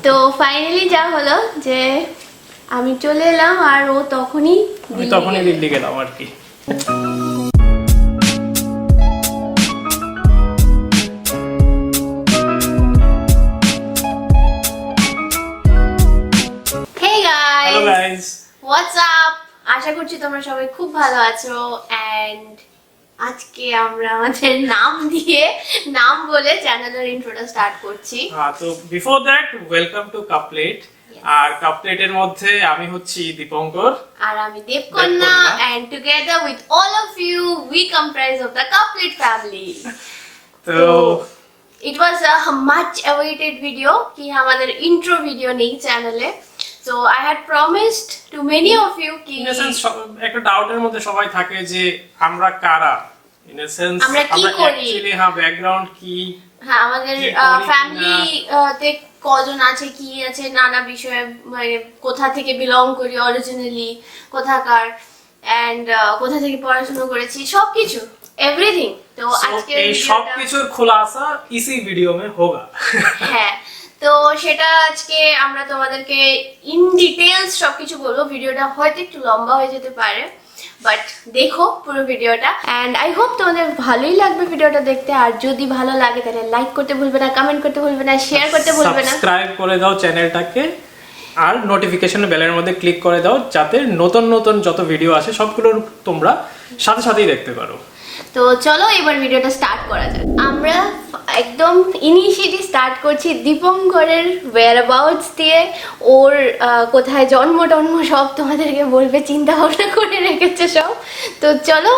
তো ফাইনালি যা হলো যে আমি চলে এলাম আর ও তখনই দিল্লি গেলাম আর কি। Hey guys! Hello guys! What's up? আশা করছি তোমরা সবাই খুব ভালো আছো and আজকে আমরা আমাদের নাম বলে চ্যানেলের ইন্ট্রোটা স্টার্ট করছি। তো before that welcome to Couplet. আর কাপলেটের মধ্যে আমি হচ্ছি দীপঙ্কর আর আমি দেবকন্যা and together with all of you we comprise of the Couplet family. তো it was a much awaited video कि हमारे intro video नहीं চ্যানেলে। So I had promised to many of you कि একটা ডাউটের মধ্যে সবাই থাকে যে আমরা কারা, ইন এ সেন্স আমরা কি করি, হ্যাঁ ব্যাকগ্রাউন্ড কি, হ্যাঁ আমাদের ফ্যামিলি তে কজন আছে, কি আছে, নানা বিষয়ে মানে কোথা থেকে বিলং করি অরিজিনালি, কোথাকার এন্ড কোথা থেকে পড়াশোনা করেছি, সবকিছু এভরিথিং। তো আজকে এই সবকিছুর খুলাসা ইসি ভিডিও মে হোগা। হ্যাঁ, তো সেটা আজকে আমরা তোমাদেরকে ইন ডিটেইলস সবকিছু বলবো। ভিডিওটা হয়তো একটু লম্বা হয়ে যেতে পারে, বাট দেখো পুরো ভিডিওটা এন্ড আই হোপ তোমাদের ভালোই লাগবে ভিডিওটা দেখতে। আর যদি ভালো লাগে তাহলে লাইক করতে ভুলবে না, কমেন্ট করতে ভুলবে না, শেয়ার করতে ভুলবে না, সাবস্ক্রাইব করে দাও চ্যানেলটাকে আর নোটিফিকেশন বেলের মধ্যে ক্লিক করে দাও যাতে নতুন নতুন যত ভিডিও আসে সবগুলো তোমরা সাথে সাথেই দেখতে পারো। তো চলো এবার ভিডিওটা স্টার্ট করা যাক। আমরা একদম ইনিশিয়েটলি স্টার্ট করছি দীপঙ্করের ওয়্যারঅ্যাবাউটস দিয়ে। ওর কোথায় জন্ম সব তোমাদেরকে বলবে, চিন্তা ভাবনা করে রেখেছে সব। তো চলো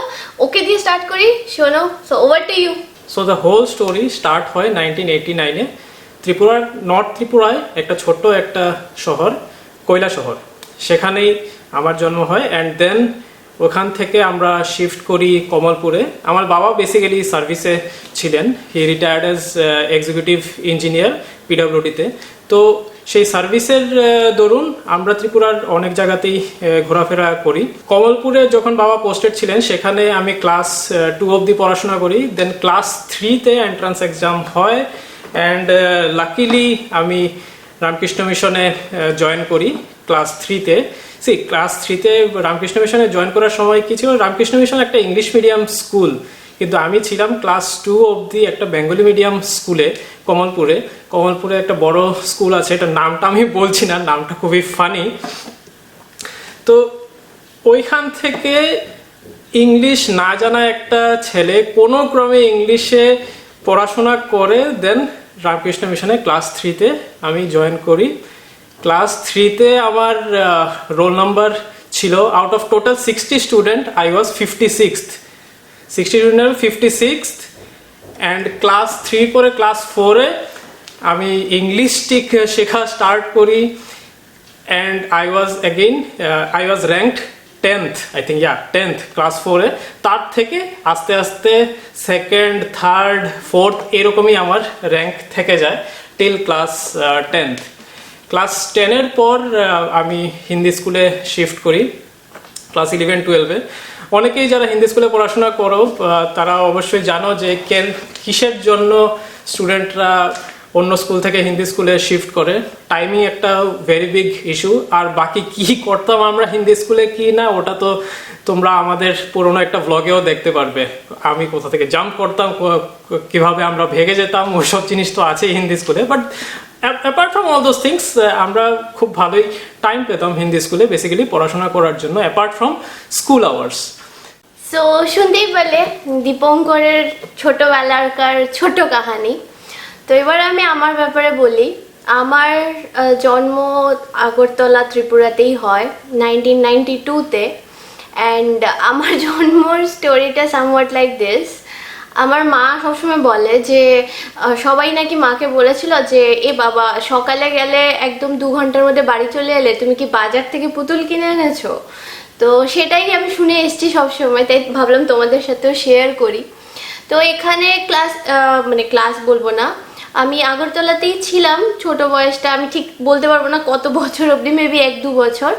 ওকে দিয়ে স্টার্ট করি। শোনো, so over to you. So the whole story start হয় 1989-এ ত্রিপুরার নর্থ ত্রিপুরায় একটা ছোট্ট একটা শহর কৈলাসহর, সেখানেই আমার জন্ম হয়। অ্যান্ড দেন ওখান থেকে আমরা শিফট করি কমলপুরে। আমার বাবা বেসিক্যালি সার্ভিসে ছিলেন, হি রিটায়ার্ড অ্যাজ এক্সিকিউটিভ ইঞ্জিনিয়ার পিডব্লিউডিতে। তো সেই সার্ভিসের দরুন আমরা ত্রিপুরার অনেক জায়গাতেই ঘোরাফেরা করি। কমলপুরে যখন বাবা পোস্টেড ছিলেন সেখানে আমি ক্লাস 2 অবধি পড়াশোনা করি। দেন ক্লাস 3-তে এন্ট্রান্স এক্সাম হয় অ্যান্ড লাকিলি আমি রামকৃষ্ণ মিশনে জয়েন করি ক্লাস 3-তে। ক্লাস 3-তে রামকৃষ্ণ মিশনে জয়েন করার সময় কি ছিল, রামকৃষ্ণ মিশন একটা ইংলিশ মিডিয়াম স্কুল, কিন্তু আমি ছিলাম ক্লাস 2 অবধি একটা বেঙ্গলি মিডিয়াম স্কুলে কমলপুরে একটা বড় স্কুল আছে, এটা নামটা আমি বলছি না, নামটা খুবই ফানি। তো ওইখান থেকে ইংলিশ না জানা একটা ছেলে কোনো ক্রমে ইংলিশে পড়াশোনা করে দেন রামকৃষ্ণ মিশনে ক্লাস 3-তে আমি জয়েন করি। ক্লাস 3-তে আমার রোল নাম্বার ছিল out of total 60 student I was 56th, 60 student 56th। And class 3 পরে ক্লাস 4-এ আমি ইংলিশ শেখা স্টার্ট করি and I was ranked 10th, I think 10th class 4-এ। তার থেকে আস্তে আস্তে 2nd, 3rd, 4th এরকমই আমার র্যাঙ্ক থেকে যায় টিল ক্লাস 10th। ক্লাস 10-এর পর আমি হিন্দি স্কুলে শিফট করি ক্লাস 11-12-এ। অনেকেই যারা হিন্দি স্কুলে পড়াশোনা করো তারা অবশ্যই জানো যে কিসের জন্য স্টুডেন্টরা অন্য স্কুল থেকে হিন্দি স্কুলে শিফট করে। টাইমিং একটা ভেরি বিগ ইস্যু। আর বাকি কি করতাম আমরা হিন্দি স্কুলে কি না, ওটা তো তোমরা আমাদের পুরোনো একটা ব্লগেও দেখতে পারবে। আমি কোথা থেকে জাম্প করতাম, কিভাবে আমরা ভেগে যেতাম, ওইসব জিনিস তো আছে হিন্দি স্কুলে। But apart from all those things আমরা খুব ভালোই টাইম পেতাম হিন্দি স্কুলে বেসিক্যালি পড়াশোনা করার জন্য apart from school hours. So শুনতেই পেলে দীপঙ্করের ছোটবেলাকার ছোট কাহানি। তো এবার আমি আমার ব্যাপারে বলি। আমার জন্ম আগরতলা ত্রিপুরাতেই হয় 1992-তে। অ্যান্ড আমার জন্মর স্টোরিটা সামওয়াট লাইক দিস। আমার মা সবসময় বলে যে সবাই নাকি মাকে বলেছিল যে এ বাবা সকালে গেলে একদম 2 ঘন্টার মধ্যে বাড়ি চলে এলে, তুমি কি বাজার থেকে পুতুল কিনে এনেছো? তো সেটাই আমি শুনে এসেছি সবসময়, তাই ভাবলাম তোমাদের সাথেও শেয়ার করি। তো এখানে ক্লাস বলবো না, আমি আগরতলাতেই ছিলাম ছোট বয়সটা, আমি ঠিক বলতে পারবো না কত বছর অবধি, মেবি 1-2 বছর।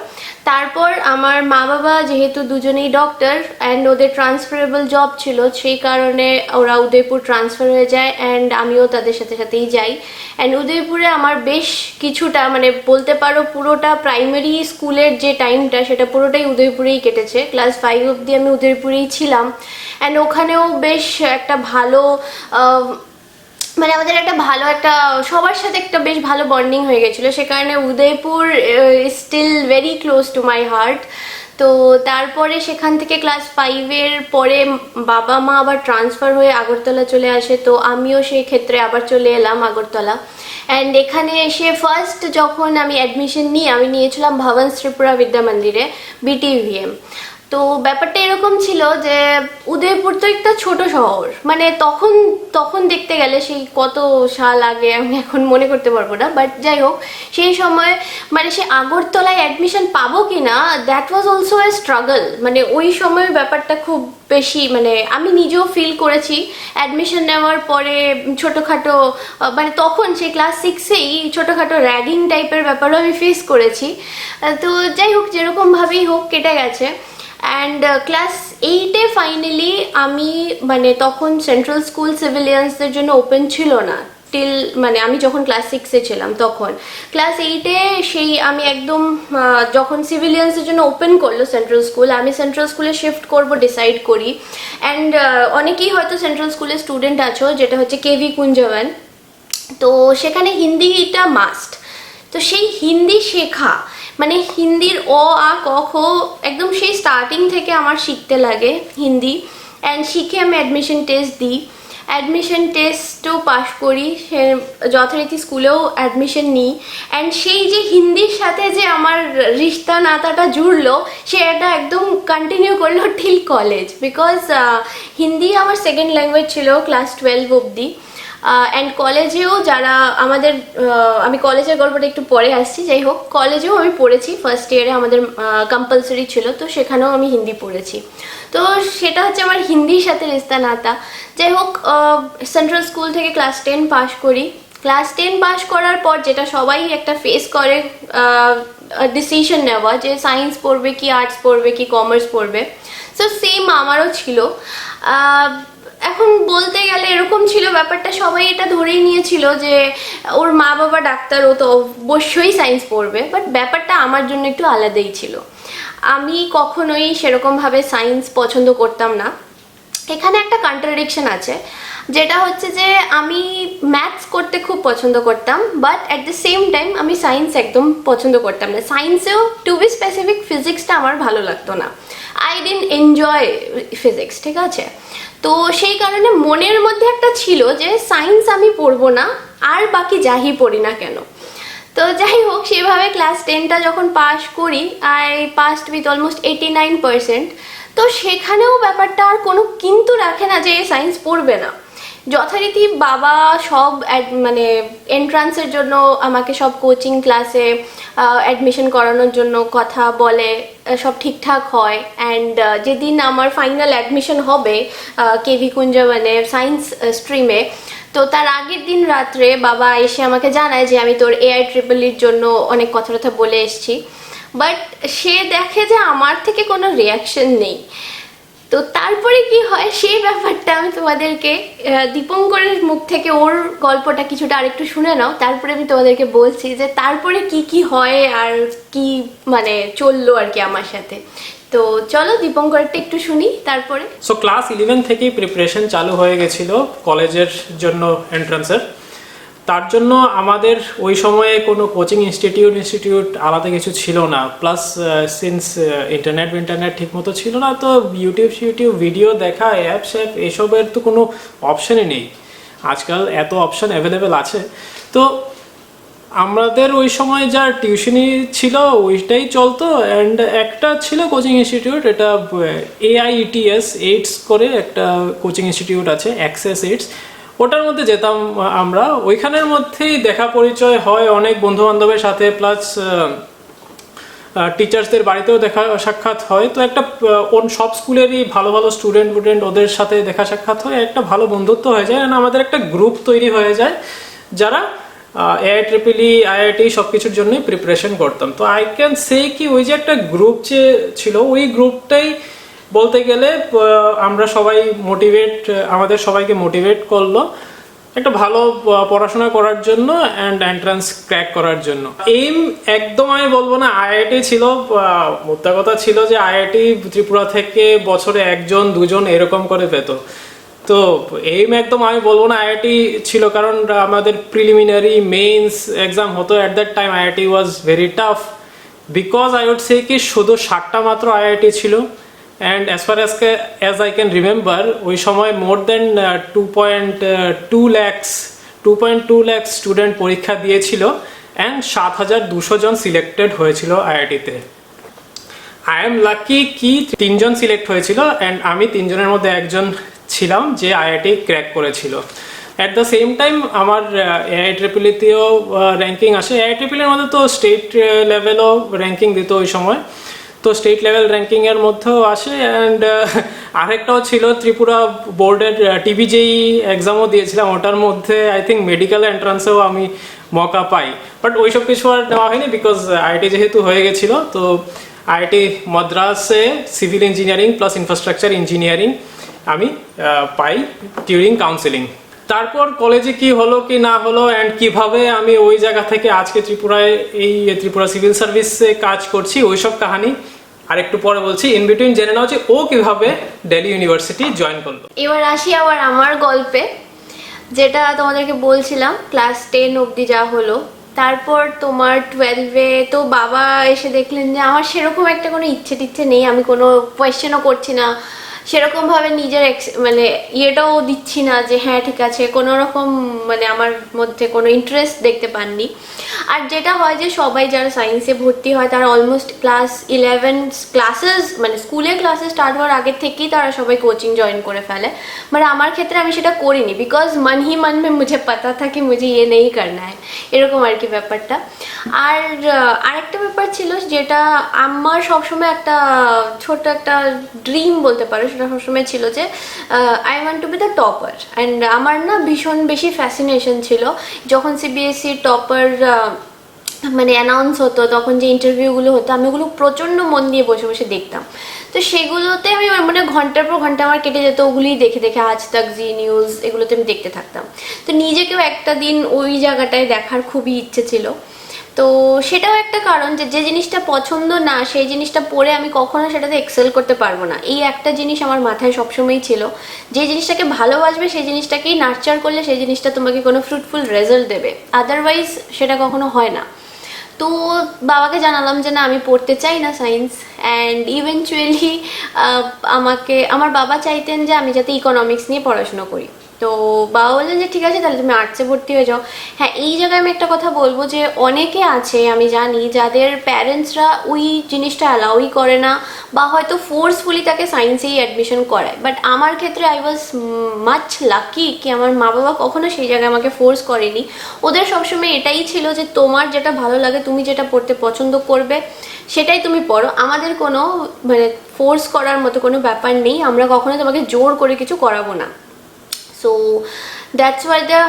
তারপর আমার মা বাবা যেহেতু দুজনেই ডক্টর অ্যান্ড ওদের ট্রান্সফারেবল জব ছিল, সেই কারণে ওরা উদয়পুর ট্রান্সফার হয়ে যায় অ্যান্ড আমিও তাদের সাথে সাথেই যাই। অ্যান্ড উদয়পুরে আমার বেশ কিছুটা, মানে বলতে পারো পুরোটা প্রাইমারি স্কুলের যে টাইমটা সেটা পুরোটাই উদয়পুরেই কেটেছে। ক্লাস 5 অবধি আমি উদয়পুরেই ছিলাম অ্যান্ড ওখানেও বেশ একটা ভালো মানে আমাদের একটা ভালো একটা সবার সাথে একটা বেশ ভালো বন্ডিং হয়ে গেছিলো, সে কারণে Udaipur still very close to my heart. তো তারপরে সেখান থেকে ক্লাস 5-এর পরে বাবা মা আবার ট্রান্সফার হয়ে আগরতলা চলে আসে, তো আমিও সেই ক্ষেত্রে আবার চলে এলাম আগরতলা। অ্যান্ড এখানে এসে ফার্স্ট যখন আমি অ্যাডমিশন নিই, আমি নিয়েছিলাম ভবন ত্রিপুরা বিদ্যা মন্দিরে, BTVM। তো ব্যাপারটা এরকম ছিল যে উদয়পুর তো একটা ছোট শহর, মানে তখন তখন দেখতে গেলে সেই কত সাল আগে আমি এখন মনে করতে পারবো না, বাট যাই হোক সেই সময় মানে সে আগরতলায় অ্যাডমিশন পাবো কি না, that was also a struggle. মানে ওই সময় ব্যাপারটা খুব বেশি, মানে আমি নিজেও ফিল করেছি অ্যাডমিশন নেওয়ার পরে ছোটোখাটো মানে তখন সেই ক্লাস 6-এই ছোটোখাটো র্যাগিং টাইপের ব্যাপারও আমি ফেস করেছি। তো যাই হোক যেরকমভাবেই হোক কেটে গেছে। অ্যান্ড ক্লাস 8-এ ফাইনালি আমি, মানে তখন সেন্ট্রাল স্কুল সিভিলিয়ানসদের জন্য ওপেন ছিল না টিল, মানে আমি যখন ক্লাস 6-এ ছিলাম তখন। ক্লাস 8-এ সেই আমি একদম যখন সিভিলিয়ানসের জন্য ওপেন করলো সেন্ট্রাল স্কুল, আমি সেন্ট্রাল স্কুলে শিফট করব ডিসাইড করি। অ্যান্ড অনেকেই হয়তো সেন্ট্রাল স্কুলের স্টুডেন্ট আছো, যেটা হচ্ছে KV কুঞ্জবন। তো সেখানে হিন্দিটা মাস্ট, তো সেই হিন্দি শেখা মানে হিন্দির অ আ ক খ একদম সেই স্টার্টিং থেকে আমার শিখতে লাগে হিন্দি। অ্যান্ড শিখে আমি অ্যাডমিশন টেস্ট দিই, অ্যাডমিশন টেস্টও পাশ করি, সে যথারীতি স্কুলেও অ্যাডমিশন নিই। অ্যান্ড সেই যে হিন্দির সাথে যে আমার রিশতা নাতাটা জুড়লো, সেটা একদম কন্টিনিউ করলো টিল কলেজ, বিকজ হিন্দি আমার সেকেন্ড ল্যাঙ্গুয়েজ ছিল ক্লাস 12 অবধি। অ্যান্ড কলেজেও যারা আমাদের, আমি কলেজের গল্পটা একটু পরে আসছি, যাই হোক কলেজেও আমি পড়েছি, ফার্স্ট ইয়ারে আমাদের কম্পালসারি ছিল, তো সেখানেও আমি হিন্দি পড়েছি। তো সেটা হচ্ছে আমার হিন্দির সাথে রিস্তা নাতা। যাই হোক সেন্ট্রাল স্কুল থেকে ক্লাস 10 পাস করি। ক্লাস 10 পাস করার পর যেটা সবাই একটা ফেস করে, ডিসিশন নেওয়া যে সায়েন্স পড়বে কি আর্টস পড়বে কি কমার্স পড়বে। সো সেম আমারও ছিল। এখন বলতে গেলে এরকম ছিল ব্যাপারটা, সবাই এটা ধরেই নিয়েছিল যে ওর মা বাবা ডাক্তার, ও তো অবশ্যই সায়েন্স পড়বে, বাট ব্যাপারটা আমার জন্য একটু আলাদাই ছিল। আমি কখনোই সেরকমভাবে সায়েন্স পছন্দ করতাম না। এখানে একটা কন্ট্রাডিকশন আছে, যেটা হচ্ছে যে আমি ম্যাথস করতে খুব পছন্দ করতাম, but at the same time আমি সায়েন্স একদম পছন্দ করতাম না। সায়েন্সেও টু বি স্পেসিফিক ফিজিক্সটা আমার ভালো লাগতো না, আই ডিডন্ট এনজয় ফিজিক্স, ঠিক আছে। তো সেই কারণে মনের মধ্যে একটা ছিল যে সায়েন্স আমি পড়বো না, আর বাকি যাই পড়ি না কেন। তো যাই হোক সেভাবে ক্লাস 10টা যখন পাস করি, আই পাসড উইথ অলমোস্ট 89%। তো সেখানেও ব্যাপারটা আর কোনো কিন্তু রাখে না যে সায়েন্স পড়বে না। যথারীতি বাবা সব মানে এন্ট্রান্সের জন্য আমাকে সব কোচিং ক্লাসে অ্যাডমিশন করানোর জন্য কথা বলে, সব ঠিকঠাক হয়। অ্যান্ড যেদিন আমার ফাইনাল অ্যাডমিশন হবে KV কুঞ্জবনে সায়েন্স স্ট্রিমে, তো তার আগের দিন রাত্রে বাবা এসে আমাকে জানায় যে আমি তোর AIEEEর জন্য অনেক কথা বলে এসেছি, বাট সে দেখে যে আমার থেকে কোনো রিয়াকশন নেই। তো তারপরে কি হয় সেই ব্যাপারটা আমি তোমাদেরকে দীপঙ্করের মুখ থেকে ওর গল্পটা কিছুটা আরেকটু শুনে নাও, তারপরে আমি তোমাদেরকে বলছি যে তারপরে কি কি হয় আর কি মানে চললো আর কি আমার সাথে। তো চলো দীপঙ্করটা একটু শুনি তারপরে। সো ক্লাস 11 থেকেই প্রিপারেশন চালু হয়ে গেছিল কলেজের জন্য এন্ট্রান্সের। তার জন্য আমাদের ওই সময়ে কোনো কোচিং ইনস্টিটিউট আলাদা কিছু ছিল না, প্লাস সিন্স ইন্টারনেট ঠিকমতো ছিল না, তো ইউটিউব ভিডিও দেখা, অ্যাপস এসবের তো কোনো অপশানই নেই। আজকাল এত অপশান অ্যাভেলেবেল আছে। তো আমাদের ওই সময় যা টিউশনি ছিল ওইটাই চলতো। অ্যান্ড একটা ছিল কোচিং ইনস্টিটিউট, এটা AIETS এইডস করে একটা কোচিং ইনস্টিটিউট আছে, অ্যাক্সেস এইডস, ওটার মধ্যে যেতাম আমরা। ওইখানের মধ্যেই দেখা পরিচয় হয় অনেক বন্ধু বান্ধবের সাথে, প্লাস টিচার্সদের বাড়িতেও দেখা সাক্ষাৎ হয়। তো একটা সব স্কুলেরই ভালো ভালো স্টুডেন্ট ওদের সাথে দেখা সাক্ষাৎ হয়, একটা ভালো বন্ধুত্ব হয়ে যায়, আমাদের একটা গ্রুপ তৈরি হয়ে যায় যারা AIEEE IIT সব কিছুর জন্যই প্রিপারেশন করতাম। তো আই ক্যান সে কি ওই যে একটা গ্রুপ যে ছিল ওই গ্রুপটাই বলতে গেলে আমরা সবাই আমাদের সবাইকে মোটিভেট করলো একটা ভালো পড়াশোনা করার জন্য অ্যান্ড এন্ট্রান্স ক্র্যাক করার জন্য। এইম একদম আমি বলবো না আইআইটি ছিল, মোদ্দা কথা ছিল যে আইআইটি ত্রিপুরা থেকে বছরে 1-2 এরকম করে পেত। তো এইম একদম আমি বলবো না আইআইটি ছিল, কারণ আমাদের প্রিলিমিনারি মেইনস এক্সাম হতো at that time. IIT was very tough because I would say কি শুধু 7টা মাত্র আইআইটি ছিল and as far as I can remember ওই সময় more than 2.2 lakhs স্টুডেন্ট পরীক্ষা দিয়েছিল and 7,200 জন সিলেক্টেড হয়েছিল আইআইটিতে। আই এম লাকি কি 3 জন সিলেক্ট হয়েছিল and আমি 3 জনের মধ্যে একজন ছিলাম যে আইআইটি ক্র্যাক করেছিল। অ্যাট দ্য সেম টাইম আমার AIEEE-তেও র্যাঙ্কিং আসে। AIEEE-এর মধ্যে তো স্টেট লেভেলও র্যাঙ্কিং দিত ওই সময়, তো স্টেট লেভেল র্যাঙ্কিংয়ের মধ্যেও আসে। অ্যান্ড আরেকটাও ছিল ত্রিপুরা বোর্ডের TBJEE এক্সামও দিয়েছিলাম, ওটার মধ্যে আই থিঙ্ক মেডিকেল এন্ট্রান্সেও আমি মৌকা পাই, বাট ওইসব কিছু আর নেওয়া হয়নি বিকজ আইআইটি যেহেতু হয়ে গেছিলো। তো আইআইটি মাদ্রাসে civil engineering plus infrastructure engineering আমি পাই ডিউরিং কাউন্সেলিং। তারপর কলেজে কি হলো কি না হলো অ্যান্ড কিভাবে আমি ওই জায়গা থেকে আজকে ত্রিপুরা সিভিল সার্ভিসে কাজ করছি ওইসব কাহিনী আরেকটু পরে বলছি। ইন বিটুইন জেনে নাও যে ও কিভাবে দিল্লি ইউনিভার্সিটি জয়েন করলো। এবার আসি আবার আমার গল্পে, যেটা তোমাদেরকে বলছিলাম ক্লাস 10 অবধি যা হলো। তারপর তোমার 12-এ তো বাবা এসে দেখলেন যে আমার সেরকম একটা কোনো ইচ্ছে নেই, আমি কোনো কোয়েশ্চেনও করছি না, সেরকমভাবে নিজের মানে ইয়েটাও দিচ্ছি না যে হ্যাঁ ঠিক আছে, কোনো রকম মানে আমার মধ্যে কোনো ইন্টারেস্ট দেখতে পাননি। আর যেটা হয় যে সবাই যারা সায়েন্সে ভর্তি হয় তারা অলমোস্ট ক্লাস 11 ক্লাসেস মানে স্কুলের ক্লাসেস স্টার্ট হওয়ার আগের থেকেই তারা সবাই কোচিং জয়েন করে ফেলে। মানে আমার ক্ষেত্রে আমি সেটা করিনি বিকজ মন হি মন মে মুঝে পাতা থা কি মুঝে ইয়ে নেই করনা হ্যায়, এরকম আর কি ব্যাপারটা। আর আরেকটা ব্যাপার ছিল যেটা আমার সবসময় একটা ছোট একটা ড্রিম বলতে পারো, সেটা সবসময় ছিল যে I want to B the topper. And আমার না ভীষণ বেশি ফ্যাসিনেশন ছিল যখন CBSE টপার মানে অ্যানাউন্স হতো, তখন যে ইন্টারভিউগুলো হতো আমি ওগুলো প্রচণ্ড মন দিয়ে বসে বসে দেখতাম। তো সেগুলোতে আমি মানে ঘন্টার পর ঘন্টা আমার কেটে যেত, ওগুলিই দেখে দেখে আজ তাক, জি নিউজ, এগুলোতে আমি দেখতে থাকতাম। তো নিজেকেও একটা দিন ওই জায়গাটায় দেখার খুবই ইচ্ছে ছিল। তো সেটাও একটা কারণ যে যে জিনিসটা পছন্দ না সেই জিনিসটা পড়ে আমি কখনো সেটাতে এক্সেল করতে পারবো না, এই একটা জিনিস আমার মাথায় সবসময়ই ছিল। যে জিনিসটাকে ভালোবাসবে সেই জিনিসটাকেই নার্চার করলে সেই জিনিসটা তোমাকে কোনো ফ্রুটফুল রেজাল্ট দেবে, আদারওয়াইজ সেটা কখনো হয় না। তো বাবাকে জানালাম যে না আমি পড়তে চাই না সায়েন্স। অ্যান্ড ইভেনচুয়ালি আমার বাবা চাইতেন যে আমি যাতে ইকোনমিক্স নিয়ে পড়াশোনা করি। তো বাবা বললেন যে ঠিক আছে তাহলে তুমি আর্টসে ভর্তি হয়ে যাও। হ্যাঁ, এই জায়গায় আমি একটা কথা বলবো যে অনেকে আছে আমি জানি যাদের প্যারেন্টসরা ওই জিনিসটা অ্যালাউই করে না বা হয়তো ফোর্সফুলি তাকে সায়েন্সেই অ্যাডমিশন করায়। বাট আমার ক্ষেত্রে আই ওয়াজ মাচ লাকি কি আমার মা বাবা কখনো সেই জায়গায় আমাকে ফোর্স করেনি। ওদের সবসময় এটাই ছিল যে তোমার যেটা ভালো লাগে, তুমি যেটা পড়তে পছন্দ করবে সেটাই তুমি পড়ো, আমাদের কোনো মানে ফোর্স করার মতো কোনো ব্যাপার নেই, আমরা কখনো তোমাকে জোর করে কিছু করাবো না। So that's why the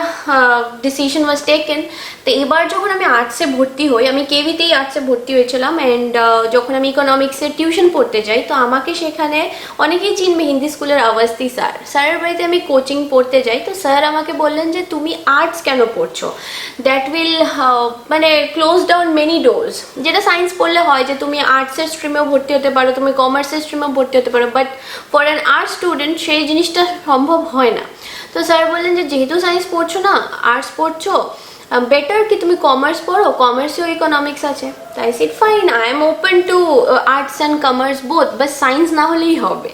decision was taken. তো এবার যখন আমি আর্টসে ভর্তি হই, আমি কেভিতেই আর্টসে ভর্তি হয়েছিলাম। অ্যান্ড যখন আমি ইকোনমিক্সের টিউশন পড়তে যাই তো আমাকে সেখানে অনেকেই চিনবে, হিন্দি স্কুলের অবস্থি স্যারের বাড়িতে আমি কোচিং পড়তে যাই। তো স্যার আমাকে বললেন যে তুমি আর্টস কেন পড়ছো, দ্যাট উইল মানে ক্লোজ ডাউন মেনি ডোরস। যেটা সায়েন্স পড়লে হয় যে তুমি আর্টসের স্ট্রিমেও ভর্তি হতে পারো, তুমি কমার্সের স্ট্রিমেও ভর্তি হতে পারো, but for an arts student সেই জিনিসটা সম্ভব হয় না। তো স্যার বললেন যে যেহেতু সায়েন্স পড়ছো না, আর্টস পড়ছো, বেটার কি তুমি কমার্স পড়ো, কমার্সেও ইকোনমিক্স আছে। তাই sit fine, I am open to arts and commerce both, but science না হলেই হবে।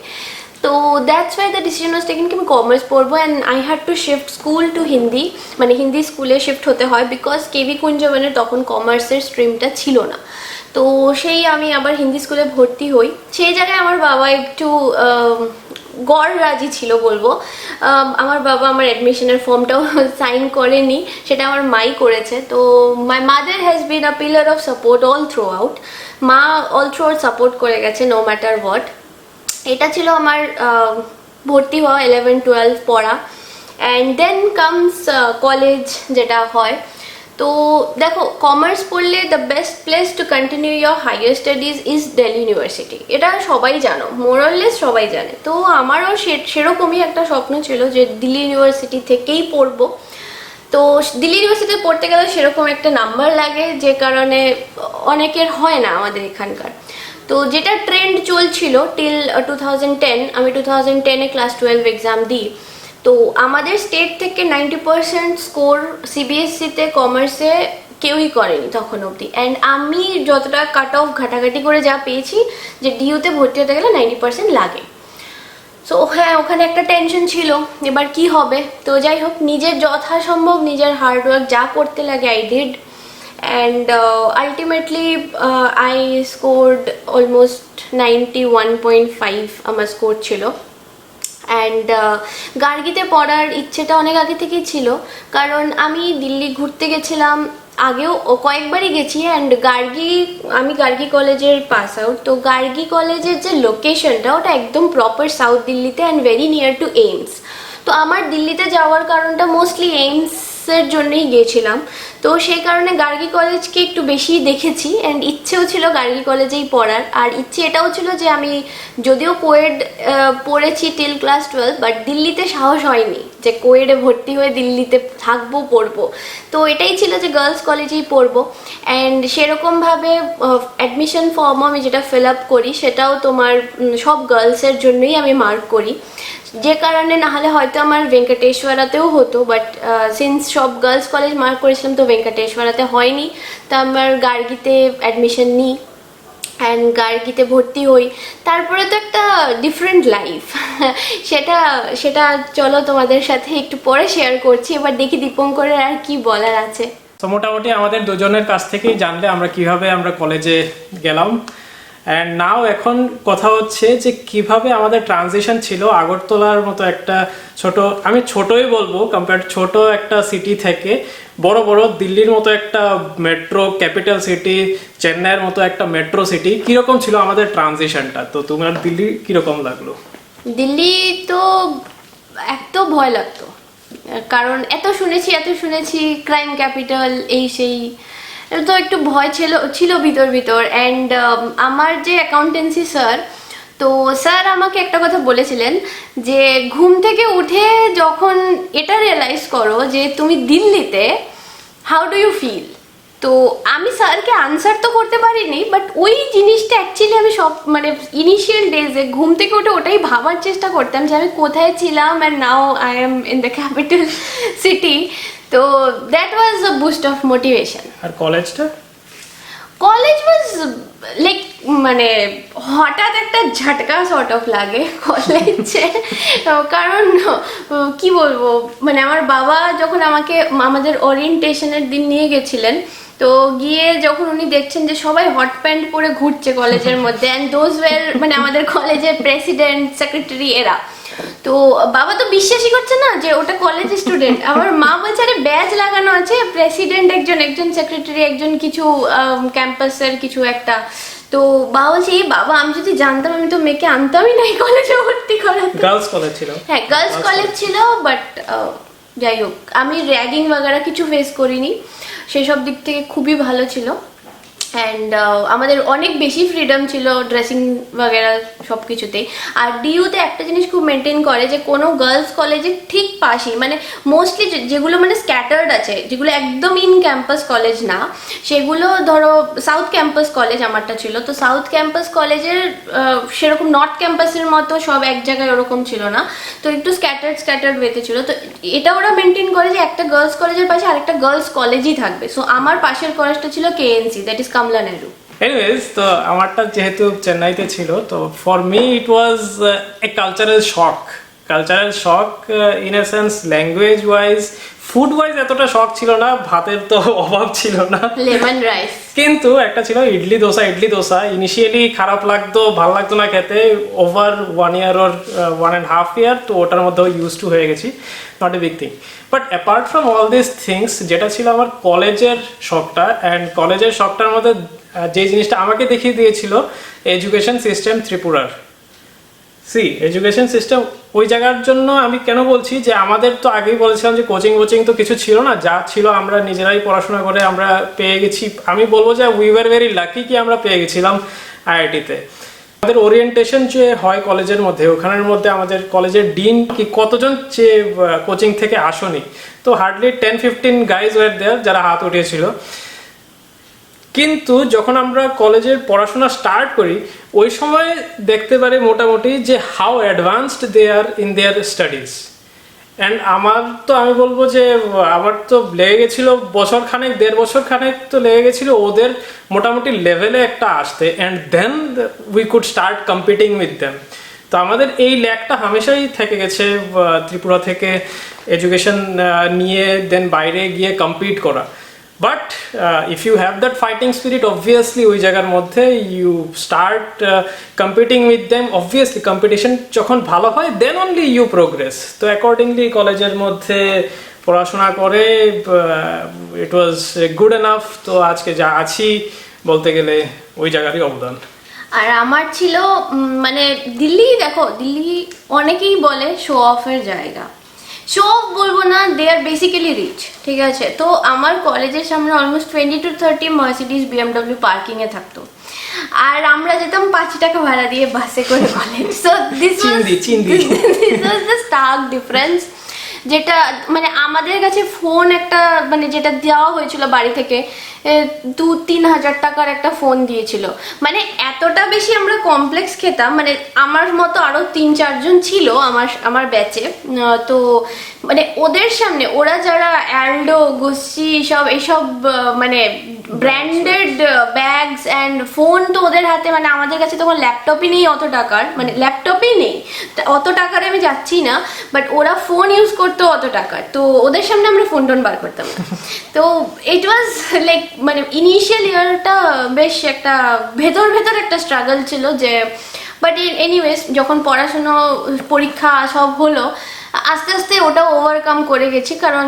তো that's why the decision was taken কি আমি কমার্স পড়বো। And I had to shift school to Hindi, মানে হিন্দি স্কুলে শিফট হতে হয় বিকজ কেভি কুঞ্জবনের তখন কমার্সের স্ট্রিমটা ছিল না। তো সেই আমি আবার হিন্দি স্কুলে ভর্তি হই। সেই জায়গায় আমার বাবা একটু গড় রাজি ছিল বলবো। আমার বাবা আমার অ্যাডমিশনের ফর্মটাও সাইন করেনি, সেটা আমার মাই করেছে। তো my mother has been a pillar of support all through out, মা অল থ্রু আউট সাপোর্ট করে গেছে নো ম্যাটার হোয়াট। এটা ছিল আমার ভর্তি হওয়া 11-12 পড়া। অ্যান্ড দেন কামস কলেজ যেটা হয়। তো দেখো, কমার্স পড়লে the best place to continue your higher studies is Delhi university, এটা সবাই জানো, মোরাললেস সবাই জানে। তো আমারও সেরকমই একটা স্বপ্ন ছিল যে দিল্লি ইউনিভার্সিটি থেকেই পড়বো। তো দিল্লি ইউনিভার্সিটিতে পড়তে গেলে সেরকম একটা নাম্বার লাগে, যে কারণে অনেকের হয় না আমাদের এখানকার। তো যেটা ট্রেন্ড চলছিল টিল 2010, আমি 2010-এ ক্লাস 12 এক্সাম দিই। তো আমাদের স্টেট থেকে 90% স্কোর সিবিএসসিতে কমার্সে কেউই করেনি তখন অবধি। অ্যান্ড আমি যতটা কাট অফ ঘাটাঘাটি করে যা পেয়েছি, যে ডিইউতে ভর্তি হতে গেলে 90% লাগে। সো হ্যাঁ, ওখানে একটা টেনশন ছিল এবার কি হবে। তো যাই হোক, নিজের যথাসম্ভব নিজের হার্ডওয়ার্ক যা করতে লাগে I did, and ultimately I scored almost 91.5 আমার স্কোর ছিল। অ্যান্ড গার্গিতে পড়ার ইচ্ছেটা অনেক আগে থেকেই ছিল, কারণ আমি দিল্লি ঘুরতে গেছিলাম, আগেও কয়েকবারই গেছি। অ্যান্ড আমি গার্গি কলেজের পাস আউট। তো গার্গি কলেজের যে লোকেশনটা, ওটা একদম প্রপার সাউথ দিল্লিতে and very near to AIIMS. তো আমার দিল্লিতে যাওয়ার কারণটা মোস্টলি এইমসের জন্যই গিয়েছিলাম। তো সেই কারণে গার্গি কলেজকে একটু বেশি দেখেছি, অ্যান্ড ইচ্ছেও ছিল গার্গি কলেজেই পড়ার। আর ইচ্ছে এটাও ছিল যে আমি যদিও কোয়েড পড়েছি টিল ক্লাস 12, বাট দিল্লিতে সাহস হয়নি যে কোয়েডে ভর্তি হয়ে দিল্লিতে থাকবো, পড়বো। তো এটাই ছিল যে গার্লস কলেজেই পড়বো। অ্যান্ড সেরকমভাবে অ্যাডমিশন ফর্মও আমি যেটা ফিল আপ করি, সেটাও তোমার সব গার্লসের জন্যই আমি মার্ক করি, যে কারণে নাহলে হয়তো আমার ভেঙ্কটেশ্বরাতেও হতো। বাট সিন্স সব গার্লস কলেজ মার্ক করেছিলাম, তো ভেঙ্কটেশ্বরাতে হয়নি। তো আমার গার্গিতে অ্যাডমিশন নিই অ্যান্ড গার্গিতে ভর্তি হই। তারপরে তো একটা ডিফারেন্ট লাইফ, সেটা চলো তোমাদের সাথে একটু পরে শেয়ার করছি। এবার দেখি দীপঙ্করের আর কি বলার আছে। তো মোটামুটি আমাদের দুজনের কাছ থেকেই জানলে আমরা কিভাবে আমরা কলেজে গেলাম। অ্যান্ড নাও এখন কথা হচ্ছে যে কিভাবে আমাদের ট্রানজিশন ছিল আগরতলার মতো একটা ছোট, আমি ছোটই বলবো কম্পেয়ার, ছোট একটা সিটি থেকে বড় বড় দিল্লির মতো একটা মেট্রো ক্যাপিটাল সিটি, চেন্নাইয়ের মতো একটা মেট্রো সিটি, কিরকম ছিল আমাদের ট্রানজিশনটা। তো তোমার দিল্লি কিরকম লাগলো? দিল্লি তো এত ভয় লাগতো, কারণ এত শুনেছি ক্রাইম ক্যাপিটাল, এই সেই, তো একটু ভয় ছিল ভিতর। অ্যান্ড আমার যে অ্যাকাউন্টেন্সি স্যার, তো স্যার আমাকে একটা কথা বলেছিলেন যে ঘুম থেকে উঠে যখন এটা রিয়েলাইজ করো যে তুমি দিল্লিতে, হাউ ডু ইউ ফিল। তো আমি স্যারকে আনসার তো করতে পারিনি, বাট ওই জিনিসটা অ্যাকচুয়ালি আমি সব মানে ইনিশিয়াল ডেজে ঘুম থেকে উঠে ওটাই ভাবার চেষ্টা করতাম যে আমি কোথায় ছিলাম, and now I am in the capital city. তো that was a boost of motivation. আর কলেজটা? কলেজ ওয়াজ লাইক, মানে হঠাৎ একটা ঝটকা সর্ট অফ লাগে কলেজে। কারণ কি বলবো, মানে আমার বাবা যখন আমাকে আমাদের ওরিয়েন্টেশনের দিন নিয়ে গেছিলেন, তো গিয়ে যখন উনি দেখছেন যে সবাই হট প্যান্ট পরে ঘুরছে কলেজের মধ্যে, অ্যান্ড দোজ ওয়ার মানে আমাদের কলেজের প্রেসিডেন্ট, সেক্রেটারি এরা, তো বাবা তো বিশ্বাসই করছে না যে ওটা কলেজ স্টুডেন্ট। আমার মা বলছে আরে ব্যাজ লাগানো আছে, প্রেসিডেন্ট একজন সেক্রেটারি একজন, কিছু ক্যাম্পাসের কিছু একটা। তো বাবা বলছে এই বাবা, আমি যদি জানতাম আমি তো মেয়েকে আনতামই নাই কলেজে ভর্তি করাতে। গার্লস কলেজ ছিল? হ্যাঁ, গার্লস কলেজ ছিল, বাট যাই হোক আমি র্যাগিং বাগারা কিছু ফেস করিনি, সেসব দিক থেকে খুবই ভালো ছিল। অ্যান্ড আমাদের অনেক বেশি ফ্রিডম ছিল ড্রেসিং বাগেরা সব কিছুতেই। আর ডিইউতে একটা জিনিস খুব মেনটেন করে যে কোনো গার্লস কলেজে ঠিক পাশেই, মানে মোস্টলি যেগুলো মানে স্ক্যাটার্ড আছে, যেগুলো একদম ইন ক্যাম্পাস কলেজ না, সেগুলো ধরো সাউথ ক্যাম্পাস কলেজ আমারটা ছিল। তো সাউথ ক্যাম্পাস কলেজের সেরকম নর্থ ক্যাম্পাসের মতো সব এক জায়গায় ওরকম ছিল না, তো একটু স্ক্যাটার্ড ওয়েতে ছিল। তো এটা ওরা মেনটেন করে যে একটা গার্লস কলেজের পাশে আরেকটা গার্লস কলেজই থাকবে। সো আমার পাশের কলেজটা ছিল KNC, that is Kamala Nehru. Anyways, তো আমারটা যেহেতু চেন্নাইতে ছিল, তো for me it was a cultural shock in a sense, language wise, food wise এতটা শখ ছিল না, ভাতের তো অভাব ছিল না, লেমন রাইস। কিন্তু একটা ছিল ইডলি দোসা ইনিশিয়ালি খারাপ লাগতো, ভালো লাগতো না খেতে। ওভার 1 year or 1.5 year, তো ওটার মধ্যেও ইউজ টু হয়ে গেছি, not a big thing. But apart from all this things, যেটা ছিল আমার কলেজের শখটা, অ্যান্ড কলেজের শখটার মধ্যে যে জিনিসটা আমাকে দেখিয়ে দিয়েছিল এডুকেশন সিস্টেম ত্রিপুরার। সি এডুকেশন সিস্টেম ওই জায়গার জন্য আমি কেন বলছি যে আমাদের তো আগেই বলেছিলাম যে কোচিং তো কিছু ছিল না, যা ছিল আমরা নিজেরাই পড়াশোনা করে আমরা পেয়ে গেছি। আমি বলবো যে উই ওয়ার ভেরি লাকি কি আমরা পেয়ে গেছিলাম আইআইটিতে। আমাদের ওরিয়েন্টেশন যে হয় কলেজের মধ্যে, ওখানের মধ্যে আমাদের কলেজের ডিন কি কতজন যে কোচিং থেকে আসনি, তো হার্ডলি 10-15 গাইজ ওয়ার দেয়ার যারা হাত উঠিয়েছিল। কিন্তু যখন আমরা কলেজের পড়াশোনা স্টার্ট করি ওই সময় দেখতে পারি মোটামুটি যে how advanced they are in their studies. And আমি বলবো যে আমার তো লেগে গেছিল বছরখানেক, 1.5 বছরখানেক তো লেগে গেছিল ওদের মোটামুটি লেভেলে একটা আসতে, and then we could start competing with them. তো আমাদের এই ল্যাকটা হামেশাই থেকে গেছে ত্রিপুরা থেকে এডুকেশন নিয়ে দেন বাইরে গিয়ে কম্পিট করা। But if you have that fighting spirit, obviously ওই জায়গার মধ্যে you start competing with them. Obviously competition যখন ভালো হয় দেন অনলি ইউ প্রোগ্রেস। তো অ্যাকর্ডিংলি কলেজের মধ্যে পড়াশোনা করে ইট ওয়াজ গুড এনাফ। তো আজকে যা আছি বলতে গেলে ওই জায়গারই অবদান। আর আমার ছিল মানে দিল্লি, দেখো দিল্লি অনেকেই বলে শো অফের জায়গা। শো অফ বলবো না, দে আর বেসিক্যালি রিচ, ঠিক আছে। তো আমার কলেজের সামনে অলমোস্ট 20-30 মার্সিডিজ BMW পার্কিংয়ে থাকতো, আর আমরা যেতাম 5 টাকা ভাড়া দিয়ে বাসে করে college. So this was the stark difference. যেটা মানে আমাদের কাছে ফোন একটা মানে যেটা দেওয়া হয়েছিল বাড়ি থেকে 2-3 হাজার টাকার একটা ফোন দিয়েছিল। মানে এতটা বেশি আমরা কমপ্লেক্স খেতাম। মানে আমার মতো আরো 3-4 জন ছিল আমার ব্যাচে। তো মানে ওদের সামনে ওরা যারা অ্যালডো, গুচি এইসব মানে ব্র্যান্ডেড ব্যাগস অ্যান্ড ফোন তো ওদের হাতে, মানে আমাদের কাছে তখন ল্যাপটপই নেই অত টাকার, মানে ল্যাপটপই নেই অত টাকার, আমি যাচ্ছি না, বাট ওরা ফোন ইউজ করতো অত টাকার। তো ওদের সামনে আমরা ফোন টোন বার করতাম না। তো ইট ওয়াজ লাইক মানে ইনিশিয়াল ইয়ারটা বেশ একটা ভেতর একটা স্ট্রাগল ছিল যে, বাট এনিওয়েজ যখন পড়াশুনো পরীক্ষা সব হলো আস্তে আস্তে ওটা ওভারকাম করে গেছি। কারণ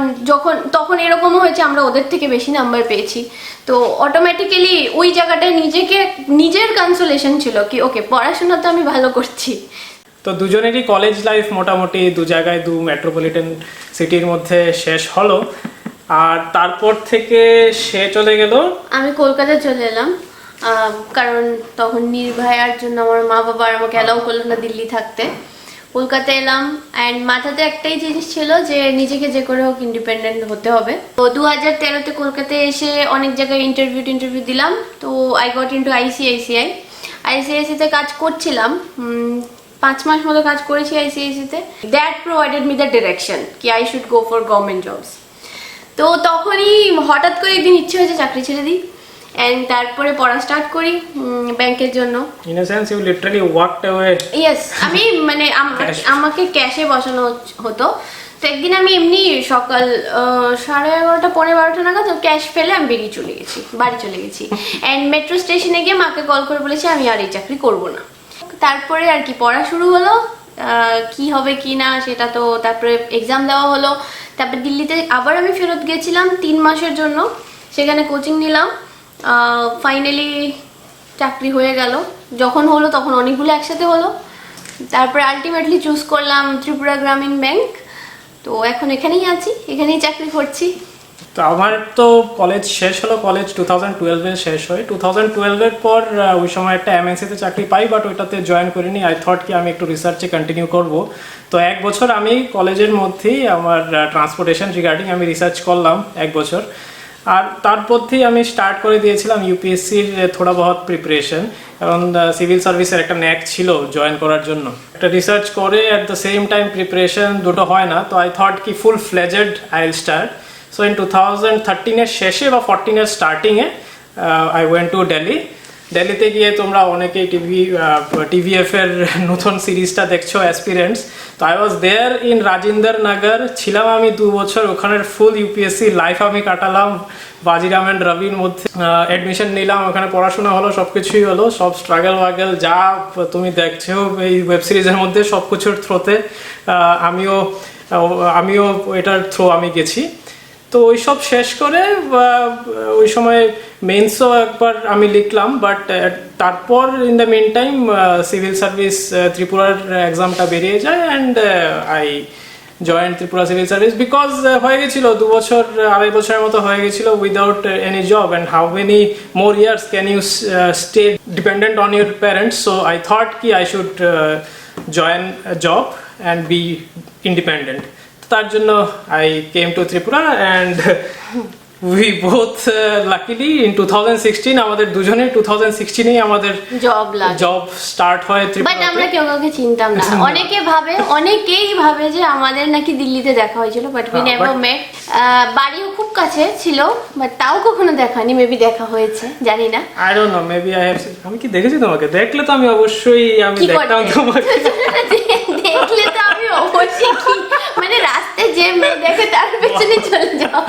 তখন এরকমও হয়েছে আমরা ওদের থেকে বেশি নাম্বার পেয়েছি। তো অটোমেটিক্যালি ওই জায়গাটায় নিজের কনসোলেশন ছিল কি ওকে পড়াশোনা তো আমি ভালো করছি। তো দুজনেরই কলেজ লাইফ মোটামুটি দু জায়গায়, 2 মেট্রোপলিটন সিটির মধ্যে শেষ হলো। আর তারপর থেকে সে চলে গেল, আমি কলকাতা চলে এলাম। কারণ তখন নির্ভয়ার জন্য আমার মা বাবা আমাকে অ্যালাউ করলো না দিল্লি থাকতে। কলকাতা এলাম অ্যান্ড মাথাতে একটাই জিনিস ছিল যে নিজেকে যে করে হোক ইন্ডিপেন্ডেন্ট হতে হবে। তো 2013-তে কলকাতায় এসে অনেক জায়গায় ইন্টারভিউ দিলাম। তো আই গট ইনটু আইসিআইসিতে কাজ করছিলাম। 5 মাস মতো কাজ করেছি আইসিআইসিতে। That provided me the direction কি I should go for government jobs. তো তখনই হঠাৎ করে একদিন ইচ্ছে হয়েছে চাকরি ছেড়ে দিই এন্ড তারপরে পড়া স্টার্ট করি ব্যাংকের জন্য। In a sense you literally walked away. Yes, আমি মানে আমাকে ক্যাশে বসানো হতো। তো একদিন আমি এমনি সকাল 11:30 পৌনে 12টা নাগাদ ক্যাশ ফেলে আমি বাড়ি চলে গেছি এন্ড মেট্রো স্টেশনে গিয়ে মাকে কল করে বলেছি আমি আর এই চাকরি করবো না। তারপরে আর কি পড়া শুরু হলো, কি হবে কি না সেটা তো তারপরে এক্সাম দেওয়া হলো। তারপর দিল্লিতে আবার আমি ফেরত গেছিলাম 3 মাসের জন্য, সেখানে কোচিং নিলাম। ফাইনালি চাকরি হয়ে গেল। যখন হলো তখন অনেকগুলো একসাথে হলো। তারপরে আলটিমেটলি চুজ করলাম ত্রিপুরা গ্রামীণ ব্যাংক। তো এখন এখানেই আছি, এখানেই চাকরি করছি। তো আমার তো কলেজ শেষ হলো, কলেজ 2012-এ শেষ হয়। 2012-এর পর ওই সময় একটা এমএনসিতে চাকরি পাই, বাট ওইটাতে জয়েন করিনি। আই থট কি আমি একটু রিসার্চে কন্টিনিউ করব। তো 1 বছর আমি কলেজের মধ্যেই আমার ট্রান্সপোর্টেশন রিগার্ডিং আমি রিসার্চ করলাম 1 বছর। আর তারপর থেকেই আমি স্টার্ট করে দিয়েছিলাম ইউপিএসসির থোড়া বহুত প্রিপারেশন, কারণ সিভিল সার্ভিসের একটা ন্যাক ছিল জয়েন করার জন্য। একটা রিসার্চ করে at the same time preparation দুটো হয় না। তো আই থট কি full fledged I will start. So in 2013-এর শেষে বা 14-এর স্টার্টিংয়ে আই ওয়েন্ট টু দিল্লিতে গিয়ে তোমরা অনেকেই টিভিএফ এর নতুন সিরিজটা দেখছো অ্যাসপিরেন্টস। তো I was there in Rajendra Nagar, ছিলাম আমি 2 বছর ওখানের। ফুল ইউপিএসসি লাইফ আমি কাটালাম বাজিরাম অ্যান্ড রবির মধ্যে। অ্যাডমিশন নিলাম, ওখানে পড়াশোনা হলো, সব কিছুই হলো। সব স্ট্রাগল ওয়াগল যা তুমি দেখছো এই ওয়েব সিরিজের মধ্যে সব কিছুর থ্রোতে আমিও এটার থ্রো আমি গেছি। তো ওইসব শেষ করে ওই সময় মেন্সও একবার আমি লিখলাম, বাট তারপর in the meantime civil service ত্রিপুরার এক্সামটা বেরিয়ে যায় and I join Tripura civil service because হয়ে গেছিল 2 বছর 2.5 বছরের মতো হয়ে গেছিল without any job, and how many more years can you stay dependent on your parents, so I thought কি I should join job and be independent. তার জন্য I came to Tripura and we both luckily in 2016 আমাদের দুজনের 2016-এই আমাদের job start হয় but ত্রিপুরাতে। আমরা কেউ কাউকে চিনতাম না। অনেকেই ভাবে যে আমাদের নাকি দিল্লিতে দেখা হয়েছিল, বাট উই নেভার মেট। বাড়িও খুব কাছে ছিল, বাট তাও কখনো দেখা হয়নি। মেবি দেখা হয়েছে, জানি না। I don't know, maybe I have seen. আমি কি দেখেছি তোমাকে? দেখলে তো আমি অবশ্যই কি দেখতাম করতে? তোমাকে। দেখলে তো আমি অবশ্যই মানে রাস্তায় যে মেয়ে দেখে তার পেছনে চলে যাও।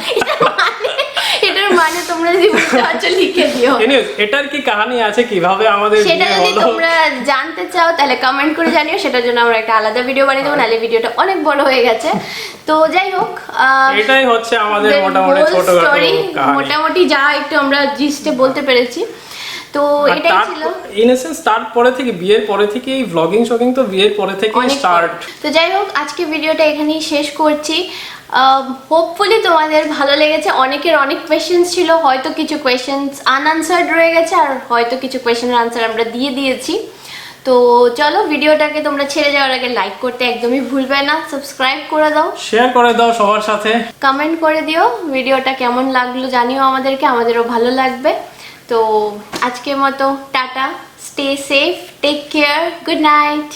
এটার মানে তোমরা যদি বুঝতে পারছো লিখে দিও। এনিওয়েজ, এটার কি কাহিনী আছে, কিভাবে আমাদের সেটা বিয়ে যদি হলো? তোমরা জানতে চাও তাহলে কমেন্ট করে জানিও, সেটার জন্য আমরা একটা আলাদা ভিডিও বানিয়ে দেবো, নাহলে ভিডিওটা অনেক বড় হয়ে গেছে। তো যাই হোক, এটাই হচ্ছে আমাদের মোটামুটি ছোটখাটো কাহিনী। মোটামুটি যা একটু আমরা জিস্টে বলতে পেরেছি। তো এটাই ছিল ইন এ সেন্স বিয়ের পরে থেকে এই ভ্লগিং শগিং তো বিয়ের পরে থেকে অনেক স্টার্ট। তো যাই হোক, আজকে ভিডিওটা এখানেই শেষ করছি। হোপফুলি তোমাদের ভালো লেগেছে। অনেকের অনেক কোয়েশ্চেন্স ছিল, হয়তো কিছু কোয়েশ্চেন্স আনআনসার্ড রয়ে গেছে, আর হয়তো কিছু কোয়েশ্চেনের আনসার আমরা দিয়ে দিয়েছি। তো চলো, ভিডিওটাকে তোমরা ছেড়ে যাওয়ার আগে লাইক করতে একদমই ভুলবে না, সাবস্ক্রাইব করে দাও, শেয়ার করে দাও সবার সাথে, কমেন্ট করে দিও ভিডিওটা কেমন লাগলো, জানিও আমাদেরকে, আমাদেরও ভালো লাগবে। তো আজকের মতো tata, stay safe, take care, good night.